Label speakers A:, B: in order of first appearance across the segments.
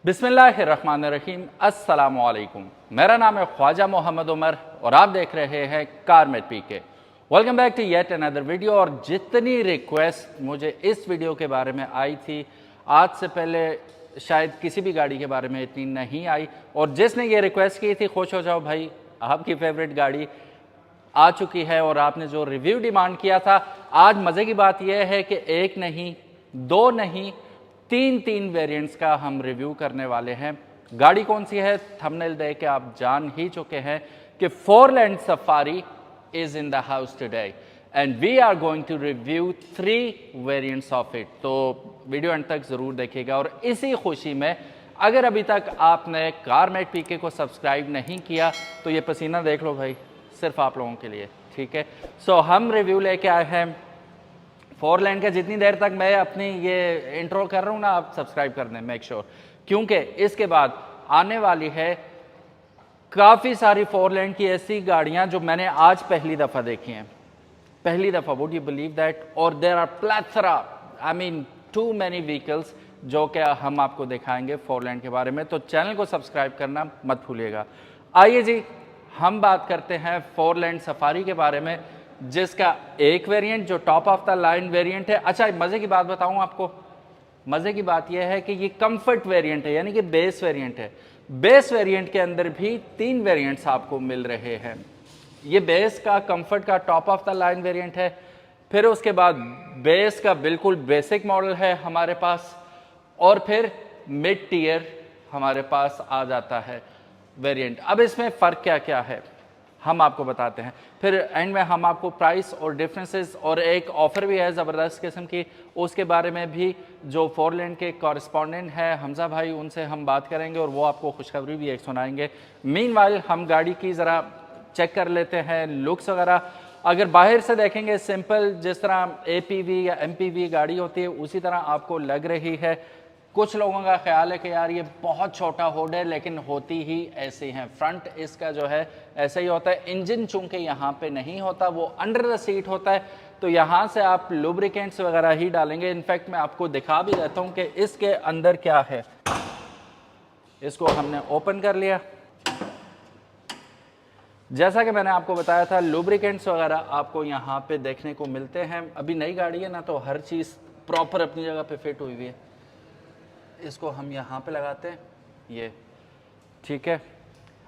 A: बिस्मिल्लाहिर्रहमानिर्रहीम, अस्सलामुअलैकुम। मेरा नाम है ख्वाजा मोहम्मद उमर और आप देख रहे हैं कार में पीके। Welcome back to yet another video. और जितनी रिक्वेस्ट मुझे इस वीडियो के बारे में आई थी, आज से पहले शायद किसी भी गाड़ी के बारे में इतनी नहीं आई। और जिसने ये रिक्वेस्ट की थी, खुश हो जाओ भाई, आपकी फेवरेट गाड़ी आ चुकी है। और आपने जो रिव्यू डिमांड किया था, आज मज़े की बात यह है कि एक नहीं, दो नहीं, तीन वेरिएंट्स का हम रिव्यू करने वाले हैं। गाड़ी कौन सी है, थंबनेल देख के आप जान ही चुके हैं कि फोरलैंड Safari is in the house today and we are going to review 3 variants of it. तो वीडियो अंत तक ज़रूर देखिएगा। और इसी खुशी में अगर अभी तक आपने कारमेट पीके को सब्सक्राइब नहीं किया तो ये पसीना देख लो भाई, सिर्फ आप लोगों के लिए, ठीक है। सो हम रिव्यू लेके आए हैं फोरलैंड का। जितनी देर तक मैं अपनी ये इंट्रो कर रहा हूँ ना, आप सब्सक्राइब कर दें, मेक श्योर, क्योंकि इसके बाद आने वाली है काफ़ी सारी फोरलैंड की ऐसी गाड़ियाँ जो मैंने आज पहली दफ़ा देखी हैं, पहली दफ़ा, वुड यू बिलीव दैट। और there are plethora, I mean too many vehicles जो कि हम आपको दिखाएंगे फोरलैंड के बारे में। तो चैनल को सब्सक्राइब करना मत भूलिएगा। आइए जी, हम बात करते हैं फोरलैंड सफारी के बारे में, जिसका एक वेरिएंट जो top of the line variant है। अच्छा, मज़े की बात बताऊं आपको, मज़े की बात यह है कि ये कंफर्ट वेरिएंट है, यानी कि बेस वेरिएंट है। बेस वेरिएंट के अंदर भी 3 वेरिएंट्स आपको मिल रहे हैं। ये बेस का, कंफर्ट का, top of the line variant है। फिर उसके बाद बेस का बिल्कुल बेसिक मॉडल है हमारे पास, और फिर मिड टीयर हमारे पास आ जाता है वेरिएंट। अब इसमें फ़र्क क्या क्या है हम आपको बताते हैं, फिर एंड में हम आपको प्राइस और डिफरेंसेस और एक ऑफ़र भी है ज़बरदस्त किस्म की, उसके बारे में भी जो फोरलैंड के कॉरेस्पॉन्डेंट हैं हमजा भाई, उनसे हम बात करेंगे और वो आपको खुशखबरी भी एक सुनाएंगे। मीनवाइल हम गाड़ी की ज़रा चेक कर लेते हैं, लुक्स वगैरह। अगर बाहर से देखेंगे सिंपल जिस तरह APV या MPV गाड़ी होती है उसी तरह आपको लग रही है। कुछ लोगों का ख्याल है कि यार ये बहुत छोटा हुड है, लेकिन होती ही ऐसी हैं। फ्रंट इसका जो है ऐसा ही होता है। इंजन चूंकि यहाँ पे नहीं होता, वो अंडर द सीट होता है, तो यहाँ से आप लुब्रिकेंट्स वगैरह ही डालेंगे। इनफैक्ट मैं आपको दिखा भी देता हूँ कि इसके अंदर क्या है। इसको हमने ओपन कर लिया। जैसा कि मैंने आपको बताया था, लुब्रिकेंट्स वगैरह आपको यहाँ पे देखने को मिलते हैं। अभी नई गाड़ी है ना, तो हर चीज़ प्रॉपर अपनी जगह पे फिट हुई हुई है। इसको हम यहाँ पे लगाते हैं, ये ठीक है।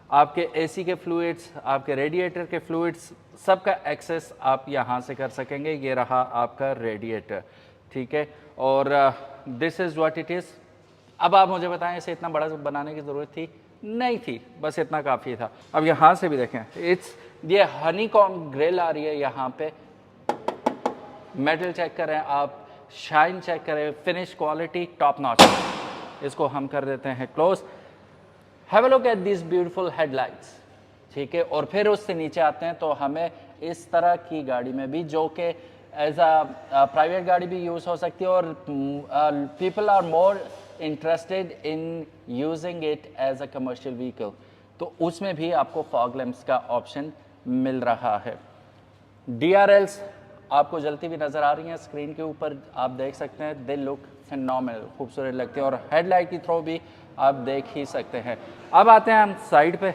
A: आपके AC के फ्लूइड्स, आपके रेडिएटर के फ्लूइड्स, सबका एक्सेस आप यहाँ से कर सकेंगे। ये रहा आपका रेडिएटर, ठीक है। और this is what it is. अब आप मुझे बताएं, इसे इतना बड़ा बनाने की ज़रूरत थी? नहीं थी, बस इतना काफ़ी था। अब यहाँ से भी देखें, ये हनीकॉम्ब ग्रिल आ रही है यहाँ पे। मेटल चेक करें आप, शाइन चेक करें, फिनिश क्वालिटी टॉप नॉच। इसको हम कर देते हैं close. Have a look at this beautiful headlights, ठीक है। और फिर उससे नीचे आते हैं तो हमें इस तरह की गाड़ी में भी, जो कि एज अ प्राइवेट गाड़ी भी यूज़ हो सकती है, और people are more interested in using it as a commercial vehicle, तो उसमें भी आपको फॉग लैंप्स का ऑप्शन मिल रहा है। DRLs आपको जलती हुई नज़र आ रही हैं स्क्रीन के ऊपर, आप देख सकते हैं। दे लुक फिनोमिनल, खूबसूरत लगते हैं। और हेडलाइट की थ्रो भी आप देख ही सकते हैं। अब आते हैं हम साइड पे।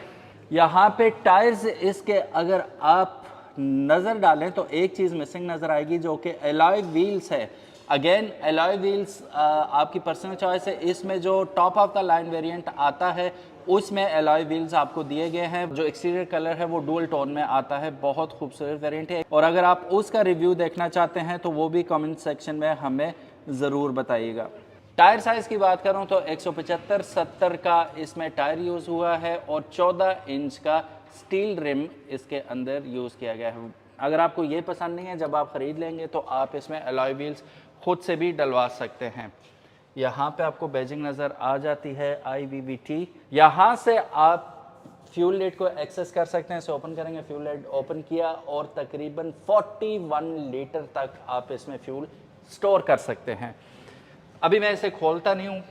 A: यहाँ पे टायर्स इसके अगर आप नज़र डालें तो एक चीज़ मिसिंग नज़र आएगी, जो कि एलॉय व्हील्स है। अगेन एलॉय व्हील्स आपकी पर्सनल चॉइस है। इसमें जो top of the line variant आता है उसमें एलॉय व्हील्स आपको दिए गए हैं। जो एक्सटीरियर कलर है वो डुअल टोन में आता है, बहुत खूबसूरत वेरिएंट है। और अगर आप उसका रिव्यू देखना चाहते हैं तो वो भी कमेंट सेक्शन में हमें ज़रूर बताइएगा। टायर साइज़ की बात करूं तो 175/70 का इसमें टायर यूज़ हुआ है, और 14 इंच का स्टील रिम इसके अंदर यूज़ किया गया है। अगर आपको ये पसंद नहीं है, जब आप ख़रीद लेंगे तो आप इसमें एलॉय व्हील्स खुद से भी डलवा सकते हैं। यहाँ पे आपको बैजिंग नज़र आ जाती है IVVT। यहाँ से आप फ्यूल लिड को एक्सेस कर सकते हैं। इसे ओपन करेंगे, फ्यूल लिड ओपन किया, और तकरीबन 41 लीटर तक आप इसमें फ्यूल स्टोर कर सकते हैं। अभी मैं इसे खोलता नहीं हूँ,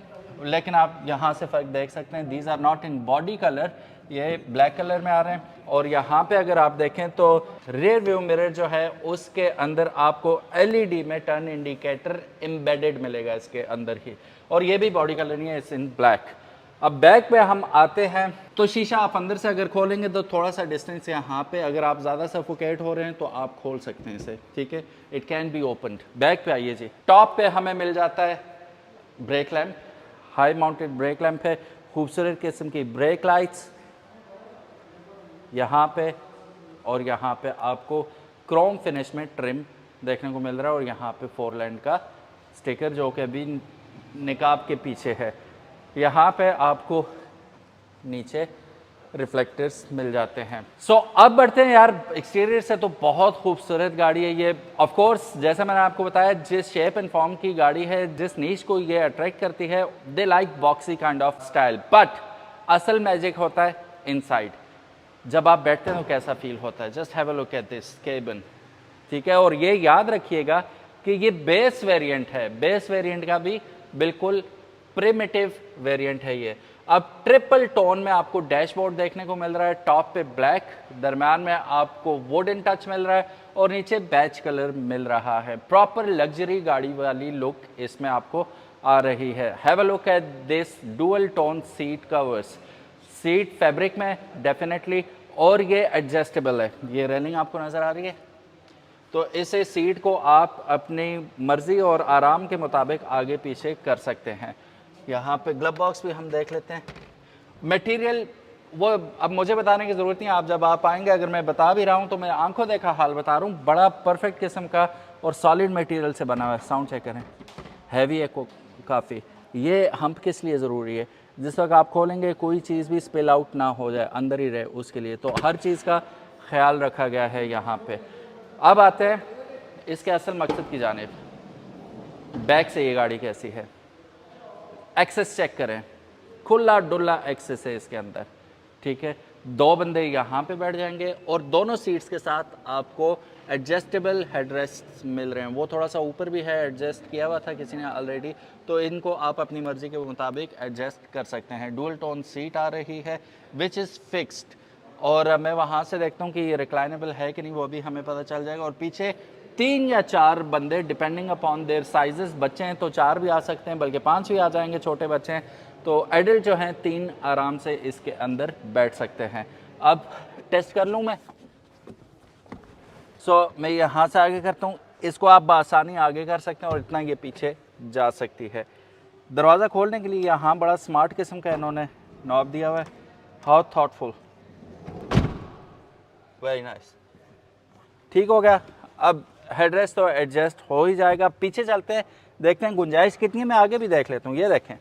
A: लेकिन आप यहाँ से फ़र्क देख सकते हैं। These are not in body colour, ये ब्लैक कलर में आ रहे हैं। और यहाँ पे अगर आप देखें तो रेयर व्यू मिरर जो है उसके अंदर आपको LED में टर्न इंडिकेटर एम्बेडेड मिलेगा इसके अंदर ही, और ये भी बॉडी कलर नहीं है, इट्स इन ब्लैक। अब बैक पे हम आते हैं तो शीशा आप अंदर से अगर खोलेंगे तो थोड़ा सा डिस्टेंस यहाँ पे, अगर आप ज़्यादा सफोकेट हो रहे हैं तो आप खोल सकते हैं इसे, ठीक है, it can be opened. Back पे आइए जी। टॉप पे हमें मिल जाता है brake lamp, high mounted brake lamp है, खूबसूरत किस्म की ब्रेक लाइट्स यहाँ पे, और यहाँ पे आपको क्रोम फिनिश में ट्रिम देखने को मिल रहा है, और यहाँ पे 4 लैंड का स्टिकर जो कि अभी निकाब के पीछे है। यहाँ पे आपको नीचे रिफ्लेक्टर्स मिल जाते हैं। सो अब बढ़ते हैं यार, एक्सटीरियर से तो बहुत खूबसूरत गाड़ी है ये। ऑफ कोर्स जैसा मैंने आपको बताया, जिस शेप एंड फॉर्म की गाड़ी है, जिस नीच को ये अट्रैक्ट करती है, they like boxy kind of style, but असल मैजिक होता है इनसाइड। जब आप बैठते हैं तो कैसा फील होता है, just have a look at this cabin, ठीक है। और ये याद रखिएगा कि ये बेस वेरिएंट है, बेस वेरिएंट का भी बिल्कुल प्रिमिटिव वेरिएंट है ये। अब ट्रिपल टोन में आपको डैशबोर्ड देखने को मिल रहा है, टॉप पे ब्लैक, दरम्यान में आपको वुडन टच मिल रहा है, और नीचे बैच कलर मिल रहा है। प्रॉपर लग्जरी गाड़ी वाली लुक इसमें आपको आ रही है। Have a look at this dual tone seat covers, seat fabric में डेफिनेटली, और ये एडजस्टेबल है। ये रेलिंग आपको नज़र आ रही है, तो इसे सीट को आप अपनी मर्ज़ी और आराम के मुताबिक आगे पीछे कर सकते हैं। यहाँ पे ग्लव बॉक्स भी हम देख लेते हैं। मटेरियल वो अब मुझे बताने की ज़रूरत नहीं, आप जब आप आएंगे, अगर मैं बता भी रहा हूँ तो मैं आंखों देखा हाल बता रहा हूँ, बड़ा परफेक्ट किस्म का और सॉलिड मटेरियल से बना हुआ है। साउंड चेक करें, हैवी है काफ़ी। ये हम्प किस लिए ज़रूरी है, जिस वक्त आप खोलेंगे कोई चीज़ भी स्पिल आउट ना हो जाए, अंदर ही रहे, उसके लिए तो हर चीज़ का ख्याल रखा गया है यहाँ पे। अब आते हैं इसके असल मकसद की जानिब। बैक से ये गाड़ी कैसी है, एक्सेस चेक करें, खुला डुल्ला एक्सेस है इसके अंदर, ठीक है। 2 बंदे यहाँ पे बैठ जाएंगे, और दोनों सीट्स के साथ आपको एडजस्टेबल हेडरेस्ट मिल रहे हैं। वो थोड़ा सा ऊपर भी है, एडजस्ट किया हुआ था किसी ने ऑलरेडी, तो इनको आप अपनी मर्ज़ी के मुताबिक एडजस्ट कर सकते हैं। डुअल टोन सीट आ रही है विच इज़ फिक्स्ड, और मैं वहाँ से देखता हूँ कि ये रिक्लाइनेबल है कि नहीं, वो भी हमें पता चल जाएगा। और पीछे 3 या 4 बंदे डिपेंडिंग अपॉन देयर साइजेस, बच्चे हैं तो 4 भी आ सकते हैं, बल्कि 5 भी आ जाएंगे, छोटे बच्चे हैं तो एडल्ट जो हैं 3 आराम से इसके अंदर बैठ सकते हैं। अब टेस्ट कर लूँ मैं, मैं यहाँ से आगे करता हूँ, इसको आप बआसानी आगे कर सकते हैं और इतना ये पीछे जा सकती है। दरवाज़ा खोलने के लिए यहाँ बड़ा स्मार्ट किस्म का इन्होंने नॉब दिया हुआ है, हाउ थॉटफुल, वेरी नाइस, ठीक हो गया। अब हेडरेस्ट तो एडजस्ट हो ही जाएगा। पीछे चलते हैं, देखते हैं गुंजाइश कितनी है, मैं आगे भी देख लेता हूँ। ये देखें,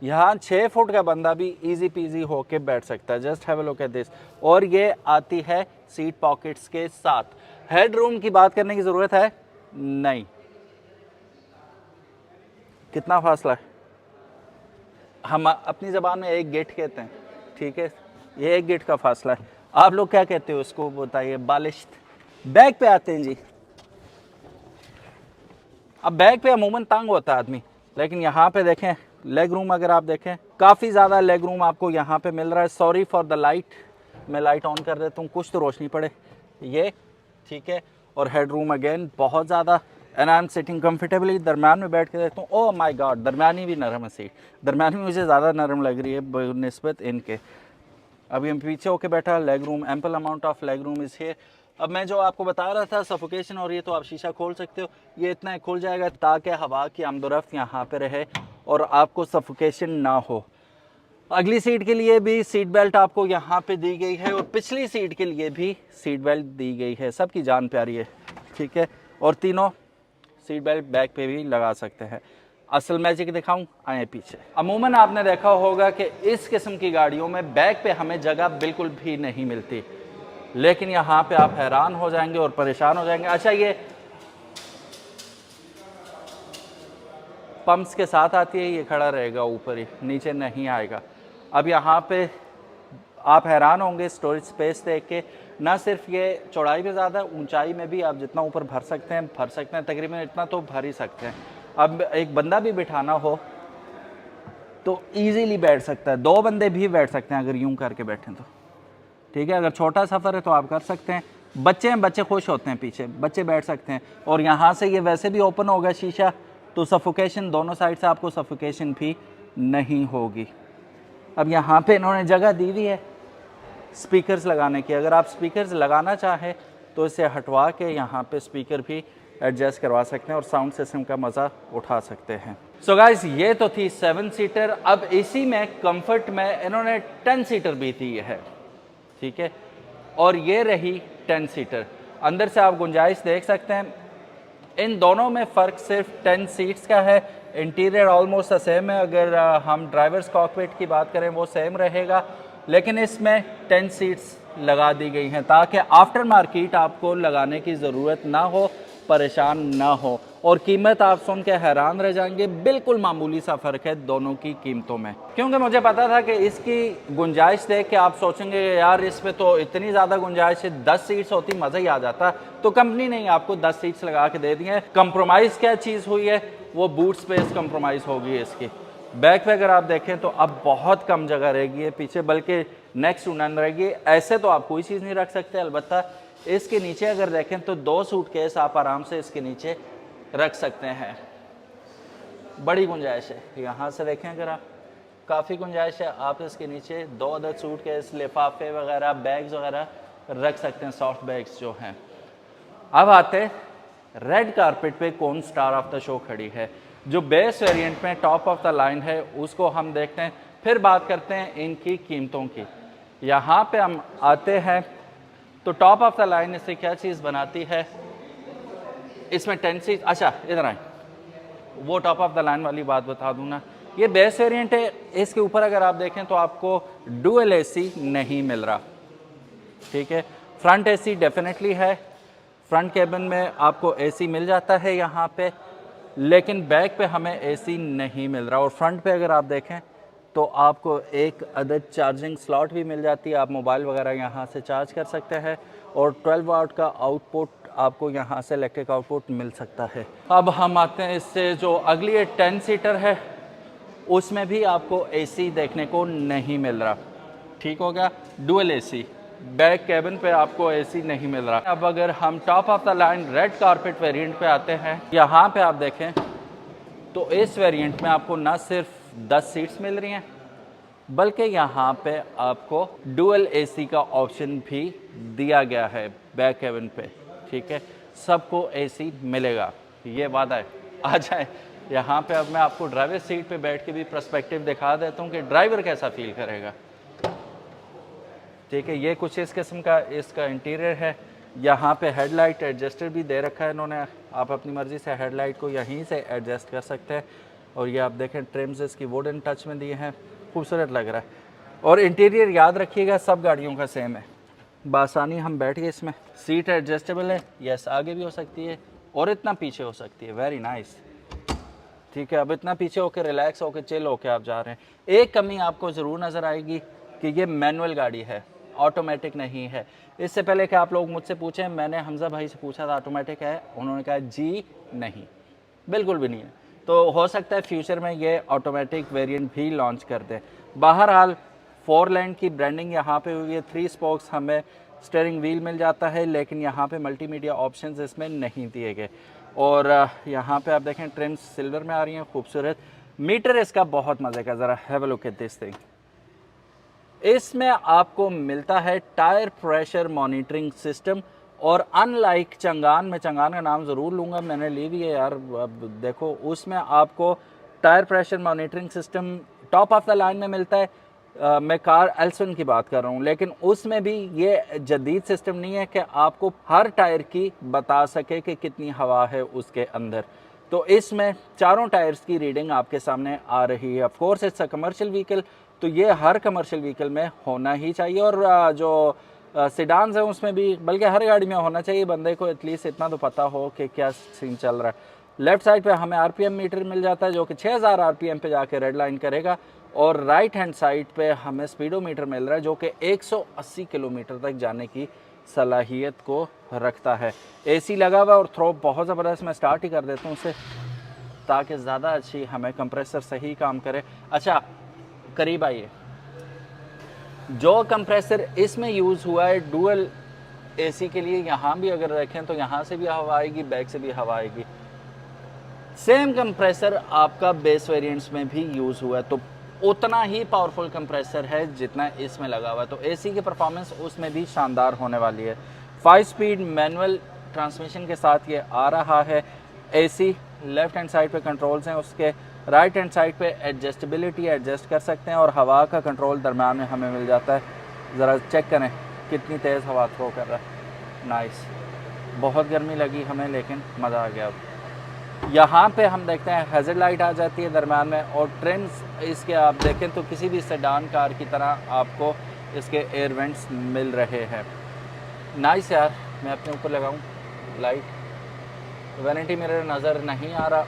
A: यहाँ 6 फुट का बंदा भी इजी पीजी होके बैठ सकता है, just have a look at this. और ये आती है सीट पॉकेट्स के साथ। हेड रूम की बात करने की ज़रूरत है नहीं, कितना फासला है, हम अपनी ज़बान में 1 गिट कहते हैं, ठीक है, ये 1 गिट का फासला है। आप लोग क्या कहते हो उसको बताइए, बालिश्त। बैक पे आते हैं जी। अब बैक पे अमूमन तंग होता है आदमी, लेकिन यहाँ पे देखें लेग रूम, अगर आप देखें काफ़ी ज़्यादा लेग रूम आपको यहाँ पे मिल रहा है। सॉरी फॉर द लाइट, मैं लाइट ऑन कर देता हूँ, कुछ तो रोशनी पड़े, ये ठीक है। और हेड रूम अगेन बहुत ज़्यादा, and I am sitting comfortably, दरम्यान में बैठ के देखता हूँ, ओह माय गॉड, दरम्यानी भी नरम है सीट, दरम्यानी में मुझे ज़्यादा नरम लग रही है बनिस्बत इनके। अभी हम पीछे होके बैठा, leg room, ample amount of leg room is here. अब मैं जो आपको बता रहा था सफोकेशन, और ये तो आप शीशा खोल सकते हो, ये इतना खुल जाएगा ताकि हवा की आमदोरफ्त यहाँ पे रहे और आपको सफोकेशन ना हो। अगली सीट के लिए भी सीट बेल्ट आपको यहाँ पे दी गई है, और पिछली सीट के लिए भी सीट बेल्ट दी गई है, सबकी जान प्यारी है, ठीक है। और तीनों सीट बेल्ट बैक पे भी लगा सकते हैं। असल मैजिक दिखाऊं, आए पीछे। अमूमन आपने देखा होगा कि इस किस्म की गाड़ियों में बैक पे हमें जगह बिल्कुल भी नहीं मिलती, लेकिन यहाँ पे आप हैरान हो जाएंगे और परेशान हो जाएंगे। अच्छा, ये पंप्स के साथ आती है, ये खड़ा रहेगा ऊपर ही, नीचे नहीं आएगा। अब यहाँ पे आप हैरान होंगे स्टोरेज स्पेस देख के, ना सिर्फ ये चौड़ाई में ज़्यादा, ऊंचाई में भी आप जितना ऊपर भर सकते हैं, तकरीबन इतना तो भर ही सकते हैं। अब एक बंदा भी बिठाना हो तो ईजीली बैठ सकता है, 2 बंदे भी बैठ सकते हैं अगर यूं करके बैठें तो, ठीक है। अगर छोटा सफ़र है तो आप कर सकते हैं, बच्चे हैं, बच्चे खुश होते हैं, पीछे बच्चे बैठ सकते हैं। और यहाँ से ये वैसे भी ओपन होगा शीशा, तो सफोकेशन दोनों साइड से आपको सफोकेशन भी नहीं होगी। अब यहाँ पे इन्होंने जगह दी हुई है स्पीकर्स लगाने की। अगर आप स्पीकर्स लगाना चाहें तो इसे हटवा के यहाँ पे स्पीकर भी एडजस्ट करवा सकते हैं और साउंड सिस्टम का मज़ा उठा सकते हैं। सो गाइस, ये तो थी 7 सीटर। अब इसी में कंफर्ट में इन्होंने 10 सीटर भी दी है, ठीक है, और ये रही 10 सीटर। अंदर से आप गुंजाइश देख सकते हैं। इन दोनों में फ़र्क सिर्फ 10 सीट्स का है। इंटीरियर ऑलमोस्ट सेम है। अगर हम ड्राइवर्स कॉकपिट की बात करें वो सेम रहेगा, लेकिन इसमें 10 सीट्स लगा दी गई हैं ताकि आफ्टर मार्केट आपको लगाने की ज़रूरत ना हो, परेशान ना हो। और कीमत आप सुन के हैरान रह जाएंगे, बिल्कुल मामूली सा फ़र्क है दोनों की कीमतों में। क्योंकि मुझे पता था कि इसकी गुंजाइश देख के आप सोचेंगे यार इस पे तो इतनी ज़्यादा गुंजाइश है, 10 सीट्स होती मज़ा ही आ जाता। तो कंपनी ने आपको 10 सीट्स लगा के दे दी हैं। कंप्रोमाइज़ क्या चीज़ हुई है, वो बूट स्पेस कंप्रोमाइज़ होगी इसकी। बैक पे अगर आप देखें तो अब बहुत कम जगह रहेगी है पीछे, बल्कि नेक्स्ट टू नन रहेगी। ऐसे तो आप कोई चीज़ नहीं रख सकते। अलबत्ता इसके नीचे अगर देखें तो 2 सूटकेस आप आराम से इसके नीचे रख सकते हैं। बड़ी गुंजाइश है, यहाँ से देखें अगर आप, काफ़ी गुंजाइश है। आप इसके नीचे 2 अदद सूटकेस, लिफाफे वगैरह, बैग्स वगैरह रख सकते हैं, सॉफ्ट बैग्स जो हैं। अब आते रेड कारपेट पे कौन स्टार ऑफ द शो खड़ी है। जो बेस वेरिएंट में टॉप ऑफ द लाइन है उसको हम देखते हैं, फिर बात करते हैं इनकी कीमतों की। यहाँ पे हम आते हैं तो टॉप ऑफ द लाइन इससे क्या चीज़ बनाती है। इसमें 10 सीट, अच्छा इधर आए, वो टॉप ऑफ द लाइन वाली बात बता दूँ ना। ये बेस वेरिएंट है, इसके ऊपर अगर आप देखें तो आपको डुअल एसी नहीं मिल रहा, ठीक है। फ्रंट एसी डेफिनेटली है, फ्रंट केबिन में आपको एसी मिल जाता है यहाँ पे, लेकिन बैक पे हमें एसी नहीं मिल रहा। और फ्रंट पे अगर आप देखें तो आपको एक अदद चार्जिंग स्लॉट भी मिल जाती है, आप मोबाइल वगैरह यहाँ से चार्ज कर सकते हैं। और 12 वाट का आउटपुट आपको यहाँ से इलेक्ट्रिक आउटपुट मिल सकता है। अब हम आते हैं इससे जो अगली 10 सीटर है, उसमें भी आपको एसी देखने को नहीं मिल रहा, ठीक हो गया, डुअल एसी। बैक कैबिन पे आपको एसी नहीं मिल रहा। अब अगर हम top of the line red carpet variant पे आते हैं, यहाँ पे आप देखें तो इस वेरिएंट में आपको ना सिर्फ 10 सीट्स मिल रही हैं, बल्कि यहाँ पे आपको डुअल एसी का ऑप्शन भी दिया गया है बैक कैबिन पे, ठीक है। सबको एसी मिलेगा, ये वादा है। आ जाए यहाँ पे। अब मैं आपको ड्राइवर सीट पे बैठ के भी पर्सपेक्टिव दिखा देता हूँ कि ड्राइवर कैसा फील करेगा, ठीक है। ये कुछ इस किस्म का इसका इंटीरियर है। यहाँ पे हेडलाइट एडजस्टर भी दे रखा है इन्होंने, आप अपनी मर्ज़ी से हेडलाइट को यहीं से एडजस्ट कर सकते हैं। और ये आप देखें ट्रिम्स इसकी वुडन टच में दिए हैं, खूबसूरत लग रहा है। और इंटीरियर याद रखिएगा सब गाड़ियों का सेम है, बासानी हम बैठ गए इसमें। सीट एडजस्टेबल है, यस, आगे भी हो सकती है और इतना पीछे हो सकती है, वेरी नाइस, ठीक है। अब इतना पीछे होकर रिलैक्स होकर चिल होकर आप जा रहे हैं। एक कमी आपको ज़रूर नज़र आएगी कि ये मैनुअल गाड़ी है, ऑटोमेटिक नहीं है। इससे पहले कि आप लोग मुझसे पूछें, मैंने हमजा भाई से पूछा था ऑटोमेटिक है, उन्होंने कहा जी नहीं, बिल्कुल भी नहीं है। तो हो सकता है फ्यूचर में ये ऑटोमेटिक वेरिएंट भी लॉन्च कर दें। बहरहाल 4 लाइन की ब्रांडिंग यहाँ पे हुई है। 3 स्पोक्स हमें स्टीयरिंग व्हील मिल जाता है, लेकिन यहाँ पे मल्टीमीडिया ऑप्शंस इसमें नहीं दिए गए। और यहाँ पे आप देखें ट्रिम्स सिल्वर में आ रही हैं, खूबसूरत। मीटर इसका बहुत मज़े का, ज़रा have a look at this thing. इसमें आपको मिलता है टायर प्रेशर मॉनिटरिंग सिस्टम। और अनलाइक चंगान, मैं चंगान का नाम ज़रूर लूँगा, मैंने ली भी है यार, अब देखो उसमें आपको tyre pressure monitoring system top of the line में मिलता है। मैं कार एल्सन की बात कर रहा हूँ, लेकिन उसमें भी ये जदीद सिस्टम नहीं है कि आपको हर टायर की बता सके कि कितनी हवा है उसके अंदर। तो इसमें चारों टायर्स की रीडिंग आपके सामने आ रही है। Of course it's a commercial vehicle, तो ये हर कमर्शियल व्हीकल में होना ही चाहिए। और जो सिडान्स है उसमें भी, बल्कि हर गाड़ी में होना चाहिए, बंदे को एटलीस्ट इतना तो पता हो कि क्या सीन चल रहा है। लेफ्ट साइड पे हमें आरपीएम मीटर मिल जाता है जो कि 6000 आरपीएम पे जाके रेड लाइन करेगा। और राइट हैंड साइड पे हमें स्पीडोमीटर मिल रहा है जो कि 180 किलोमीटर तक जाने की सलाहियत को रखता है। एसी लगा हुआ और थ्रो बहुत ज़बरदस्त। मैं स्टार्ट ही कर देता हूँ उसे ताकि ज़्यादा अच्छी हमें कंप्रेसर सही काम करे। अच्छा करीब आइए, जो कंप्रेसर इसमें यूज़ हुआ है डुअल एसी के लिए, यहाँ भी अगर रखें तो यहाँ से भी हवा आएगी, बैक से भी हवा आएगी। सेम कंप्रेसर आपका बेस वेरिएंट्स में भी यूज़ हुआ है। तो उतना ही पावरफुल कंप्रेसर है जितना इसमें लगा हुआ है। तो एसी की परफॉर्मेंस उसमें भी शानदार होने वाली है। 5 स्पीड मैनुअल ट्रांसमिशन के साथ ये आ रहा है। एसी लेफ्ट हैंड साइड पे कंट्रोल्स हैं, उसके राइट हैंड साइड पे एडजस्टेबिलिटी एडजस्ट कर सकते हैं और हवा का कंट्रोल दरम्यान में हमें मिल जाता है। ज़रा चेक करें कितनी तेज़ हवा थ्रो कर रहा है। नाइस। बहुत गर्मी लगी हमें लेकिन मज़ा आ गया। अब यहाँ पे हम देखते हैं हैज़र्ड लाइट आ जाती है दरम्यान में, और ट्रिम्स इसके आप देखें तो किसी भी सेडान कार की तरह आपको इसके एयर वेंट्स मिल रहे हैं। नाइस यार। मैं अपने ऊपर लगाऊं लाइट। वैनिटी मिरर नज़र नहीं आ रहा,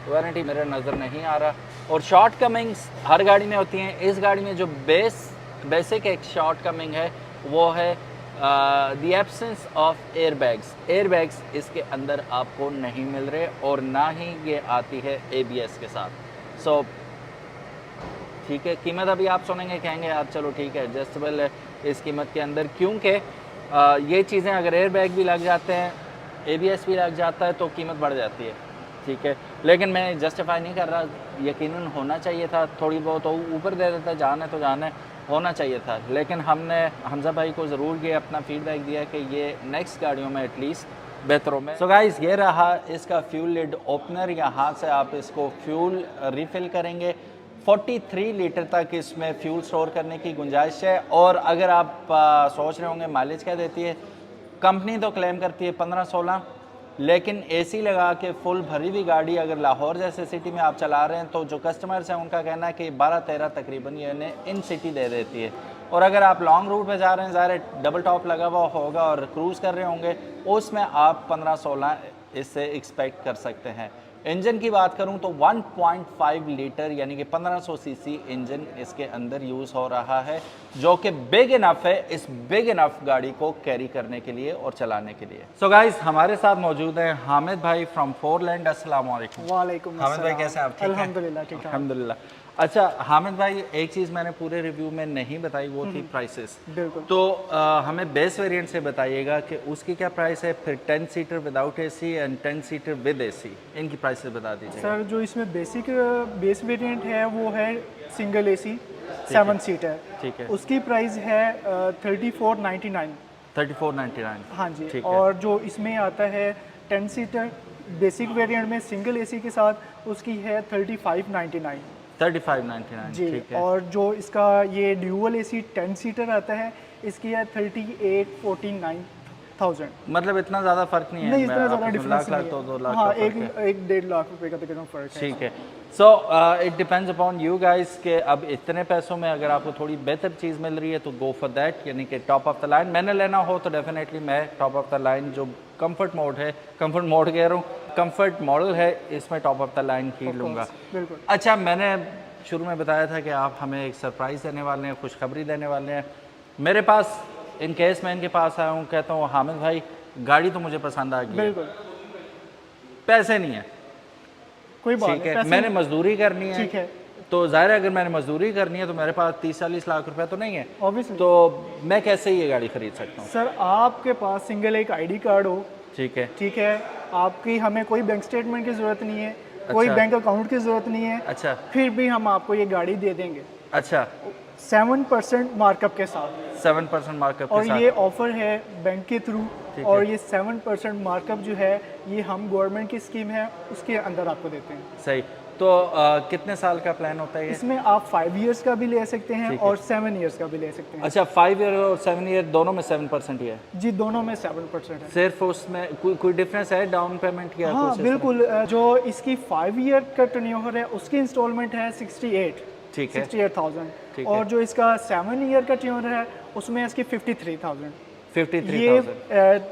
A: वैनिटी मिरर नज़र नहीं आ रहा। और शॉर्ट कमिंग्स हर गाड़ी में होती हैं। इस गाड़ी में जो बेसिक एक शॉर्ट कमिंग है वो है the absence of airbags. Airbags इसके अंदर आपको नहीं मिल रहे और ना ही ये आती है ABS के साथ। सो ठीक है, कीमत अभी आप सुनेंगे कहेंगे यार चलो ठीक है एडजस्टेबल है इस कीमत के अंदर, क्योंकि ये चीज़ें अगर एयरबैग भी लग जाते हैं, ABS भी लग जाता है तो कीमत बढ़ जाती है। ठीक है, लेकिन मैं जस्टिफाई नहीं कर रहा, यकीनन होना चाहिए था। थोड़ी बहुत ऊपर दे देता, जान है तो जान है, होना चाहिए था। लेकिन हमने हमजा भाई को ज़रूर ये अपना फीडबैक दिया कि ये नेक्स्ट गाड़ियों में एटलीस्ट बेहतर हो में। सो गाइस, ये रहा इसका फ्यूल लिड ओपनर। यहाँ से आप इसको फ्यूल रिफ़िल करेंगे। 43 लीटर तक इसमें फ्यूल स्टोर करने की गुंजाइश है। और अगर आप सोच रहे होंगे माइलेज क्या देती है, कंपनी तो क्लेम करती है 15-16, लेकिन एसी लगा के फुल भरी हुई गाड़ी अगर लाहौर जैसे सिटी में आप चला रहे हैं तो जो कस्टमर्स हैं उनका कहना है कि 12-13 तकरीबन ये इन सिटी दे देती है। और अगर आप लॉन्ग रूट पे जा रहे हैं, ज़ाहिर डबल टॉप लगा हुआ होगा और क्रूज़ कर रहे होंगे, उसमें आप 15-16 इससे एक्सपेक्ट कर सकते हैं। इंजन की बात करूं तो 1.5 लीटर यानी कि 1500 सीसी इंजन इसके अंदर यूज़ हो रहा है, जो कि बिग इनफ है इस बिग इनफ गाड़ी को कैरी करने के लिए और चलाने के लिए। सो गाइस, हमारे साथ मौजूद हैं हामिद भाई फ्रॉम फोरलैंड। अस्सलाम वालेकुम।
B: वालेकुम
A: हामिद भाई कैसे हैं आप? ठीक हैं?
B: अल्हम्दुलिल्लाह ठीक है।
A: अल्हम्दुलिल्लाह। अच्छा हामिद भाई, एक चीज़ मैंने पूरे रिव्यू में नहीं बताई, वो थी प्राइसेस।
B: बिल्कुल।
A: तो हमें बेस वेरिएंट से बताइएगा कि उसकी क्या प्राइस है, फिर 10 seater without AC and 10 seater with AC, इनकी प्राइसेस बता दीजिए।
B: सर, जो इसमें बेस वेरिएंट है वो है सिंगल एसी 7 सीटर।
A: ठीक है।
B: उसकी प्राइस है 3499।
A: 3499।
B: हाँ जी।
A: ठीक है।
B: और जो इसमें आता है 10 सीटर बेसिक वेरिएंट में सिंगल एसी के साथ, उसकी है 3599।
A: 3599।
B: जी।
A: ठीक है।
B: और जो इसका ये ड्यूअल एसी 10 सीटर आता है, इसकी है 3849,000।
A: मतलब इतना ज़्यादा फर्क नहीं है?
B: नहीं, इतना ज़्यादा
A: लाख
B: डिफरेंस
A: लाख
B: नहीं
A: तो 2
B: है।
A: लाख
B: हाँ,
A: का फर्क है।
B: 1-1.5 लाख रुपए का तकरीबन फ़र्क है।
A: ठीक है। So it depends upon you guys के अब इतने पैसों में अगर आपको थोड़ी बेहतर चीज़ मिल रही है तो गो फॉर दैट, यानी कि टॉप ऑफ द लाइन मैंने लेना हो तो डेफिनेटली मैं टॉप ऑफ द लाइन जो कंफर्ट मोड है, कंफर्ट मोड कह रहा हूँ, कंफर्ट मॉडल है, इसमें टॉप ऑफ द लाइन ही लूँगा।
B: बिल्कुल।
A: अच्छा, मैंने शुरू में बताया था कि आप हमें एक सरप्राइज़ देने वाले हैं, खुशखबरी देने वाले हैं। मेरे पास इन केस मैं इनके पास आया हूँ, कहता हूँ हामिद भाई गाड़ी तो मुझे पसंद आ गई,
B: बिल्कुल।
A: पैसे नहीं है,
B: कोई बात
A: ठीक
B: नहीं,
A: है, मैंने मजदूरी करनी है,
B: ठीक है।
A: तो जाहिर है अगर मैंने मजदूरी करनी है तो मेरे पास 30-40 लाख रुपए तो नहीं है,
B: ऑब्वियसली।
A: तो मैं कैसे ये गाड़ी खरीद सकता हूँ?
B: सर, आपके पास सिंगल एक आईडी कार्ड हो,
A: ठीक है।
B: ठीक है, आपकी हमें कोई बैंक स्टेटमेंट की ज़रूरत नहीं है, कोई बैंक अकाउंट की ज़रूरत नहीं है,
A: अच्छा
B: फिर भी हम आपको ये गाड़ी दे देंगे
A: अच्छा
B: 7% मार्कअप के साथ।
A: 7% मार्कअप
B: और
A: के
B: ये
A: साथ।
B: ऑफर है बैंक के थ्रू,
A: ठीक
B: और
A: है।
B: ये 7% मार्कअप जो है ये हम गवर्नमेंट की स्कीम है उसके अंदर आपको देते हैं।
A: सही। तो कितने साल का प्लान होता है ये?
B: इसमें आप 5 इयर्स का भी ले सकते हैं
A: ठीक है।
B: और 7 इयर्स का भी ले सकते हैं।
A: अच्छा, 5 ईयर और 7 ईयर दोनों में 7% ही है?
B: जी, दोनों में 7% है।
A: सिर्फ उसमें कोई डिफरेंस है डाउन पेमेंट की?
B: हाँ बिल्कुल। जो इसकी 5 ईयर का टर्नओवर है उसकी इंस्टॉलमेंट है 68।
A: ठीक है।
B: 68,000।
A: ठीक
B: और
A: है।
B: जो इसका 7 ईयर का टर्नओवर है उसमें इसकी 53,000।
A: 53,000।
B: ये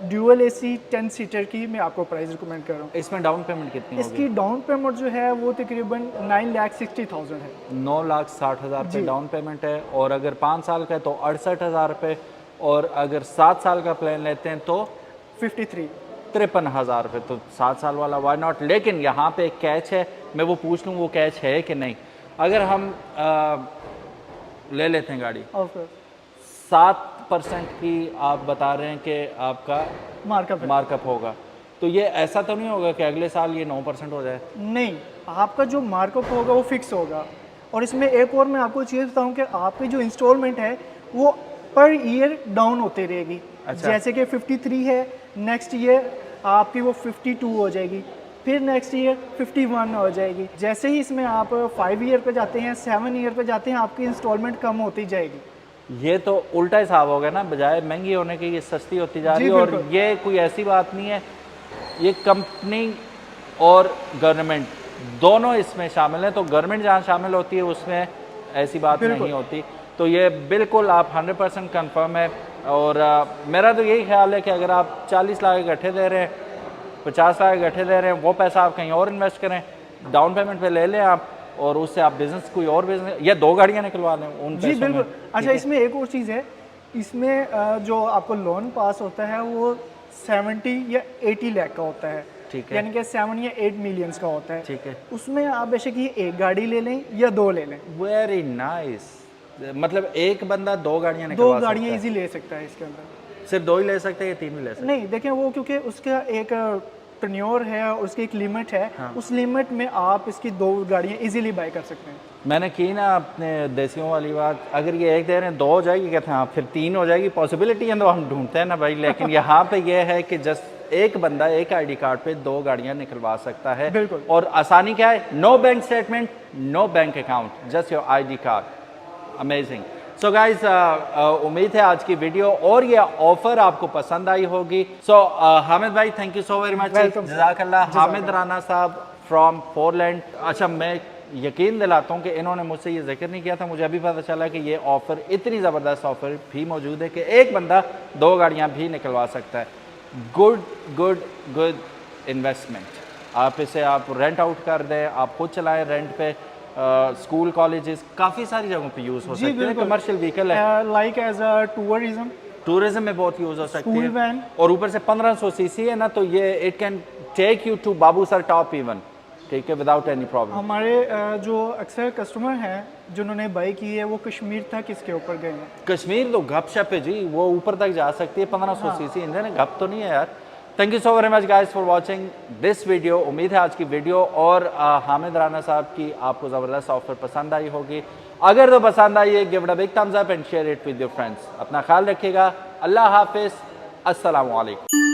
B: ड्यूअल एसी 10 सीटर की मैं आपको प्राइस रिकमेंड कर रहा हूँ।
A: इसमें डाउन पेमेंट कितनी होगी?
B: इसकी डाउन पेमेंट जो है वो तकरीबन 9,60,000 है।
A: 9,60,000 रुपये
B: जी।
A: डाउन पेमेंट है, और अगर 5 साल का है तो 68,000 रुपये, और अगर 7 साल का प्लान लेते हैं तो 53,000 रुपये। तो 7 साल वाला वाई नॉट। लेकिन यहाँ पे एक कैच है, मैं वो पूछ लूँ वो कैच है कि नहीं। अगर हम ले लेते हैं गाड़ी, 7% की आप बता रहे हैं कि आपका मार्कअप होगा, तो ये ऐसा तो नहीं होगा कि अगले साल ये 9% हो जाए?
B: नहीं, आपका जो मार्कअप होगा वो फिक्स होगा। और इसमें एक और मैं आपको चीज़ बताऊँ कि आपकी जो इंस्टॉलमेंट है वो पर ईयर डाउन होते रहेगी।
A: अच्छा।
B: जैसे कि 53 है, नेक्स्ट ईयर आपकी वो 52 हो जाएगी, फिर नेक्स्ट ईयर 51 हो जाएगी। जैसे ही इसमें आप 5 ईयर पे जाते हैं, 7 ईयर पे जाते हैं, आपकी इंस्टॉलमेंट कम होती जाएगी।
A: ये तो उल्टा हिसाब हो गया ना, बजाय महंगी होने की ये सस्ती होती जा रही
B: जी,
A: है। और
B: बिल्कुल।
A: ये कोई ऐसी बात नहीं है, ये कंपनी और गवर्नमेंट दोनों इसमें शामिल हैं। तो गवर्नमेंट जहाँ शामिल होती है उसमें ऐसी बात
B: बिल्कुल।
A: नहीं होती। तो ये बिल्कुल आप 100% कंफर्म है। और मेरा तो यही ख्याल है कि अगर आप 40 लाख इकट्ठे दे रहे हैं, 50 लाख इकट्ठे दे रहे हैं, वो पैसा आप कहीं और इन्वेस्ट करें, डाउन पेमेंट पे ले लें आप, और उससे आप बिजनेस कोई और बिजनेस या 2 गाड़ियाँ निकलवा लें उन
B: जी
A: पैसों में।
B: बिल्कुल। अच्छा, इसमें एक और चीज़ है, इसमें जो आपको लोन पास होता है वो 70 या 80 लाख का होता है।
A: ठीक है।
B: यानी कि 7 या 8 मिलियंस का होता है।
A: ठीक है।
B: उसमें आप बेशक ये एक गाड़ी ले लें या 2 ले लें,
A: वेरी नाइस। मतलब एक बंदा 2 गाड़ियाँ
B: 2
A: निकलवा
B: गाड़ियाँ
A: सकता
B: ईजी ले सकता है इसके अंदर।
A: है। सिर्फ 2 ही ले सकते हैं या 3 भी ले सकते
B: नहीं देखें, वो क्योंकि उसका एक टर्न्योर है और उसकी एक लिमिट है।
A: हाँ।
B: उस लिमिट में आप इसकी 2 गाड़ियाँ इजीली बाय कर सकते हैं।
A: हैं? मैंने की ना अपने देसियों वाली बात, अगर ये एक दे रहे हैं 2 हो जाएगी, कहते हैं हाँ फिर 3 हो जाएगी, पॉसिबिलिटी है तो हम ढूंढते हैं ना भाई। लेकिन यहाँ पे ये है कि जस्ट एक बंदा एक आईडी कार्ड पे 2 गाड़ियाँ निकलवा सकता है।
B: बिल्कुल।
A: और आसानी क्या है? No bank statement, no bank account, just your ID card. Amazing. So guys, उम्मीद है आज की वीडियो और ये ऑफर आपको पसंद आई होगी। सो हामिद भाई, thank you so very much.
B: Welcome, sir.
A: जज़ाकल्लाह। हामिद राना साहब फ्रॉम पोलैंड। अच्छा, मैं यकीन दिलाता हूँ कि इन्होंने मुझसे ये जिक्र नहीं किया था, मुझे अभी पता चला कि ये ऑफ़र, इतनी ज़बरदस्त ऑफ़र भी मौजूद है कि एक बंदा 2 गाड़ियाँ भी निकलवा सकता है। Good good good investment. आप इसे आप रेंट आउट कर दें, आप खुद चलाएं रेंट पे, स्कूल कॉलेजेस काफ़ी सारी जगहों पे यूज़ हो
B: जी,
A: सकते हैं।
B: बिल्कुल।
A: कमर्शियल व्हीकल है,
B: like as a tourism,
A: tourism में बहुत यूज़ हो सकती
B: स्कूल
A: है।
B: वैन।
A: और ऊपर से 1500 सीसी है ना, तो ये it can take you to Babusar Top even, ठीक है, विदाउट एनी प्रॉब्लम।
B: हमारे जो अक्सर कस्टमर हैं जिन्होंने बाई की है वो कश्मीर तक इसके ऊपर गए हैं।
A: कश्मीर तो गपशप है जी, वो ऊपर तक जा सकती है। 1500 सीसी इंजन है, गप तो नहीं है यार। Thank you so very much guys for watching this video. उम्मीद है आज की वीडियो और हामिद राना साहब की आपको ज़बरदस्त ऑफर पसंद आई होगी। अगर तो पसंद आई है, give it a big thumbs up and share it with your friends. अपना ख्याल रखिएगा। अल्लाह हाफिज़, अस्सलामु अलैकुम।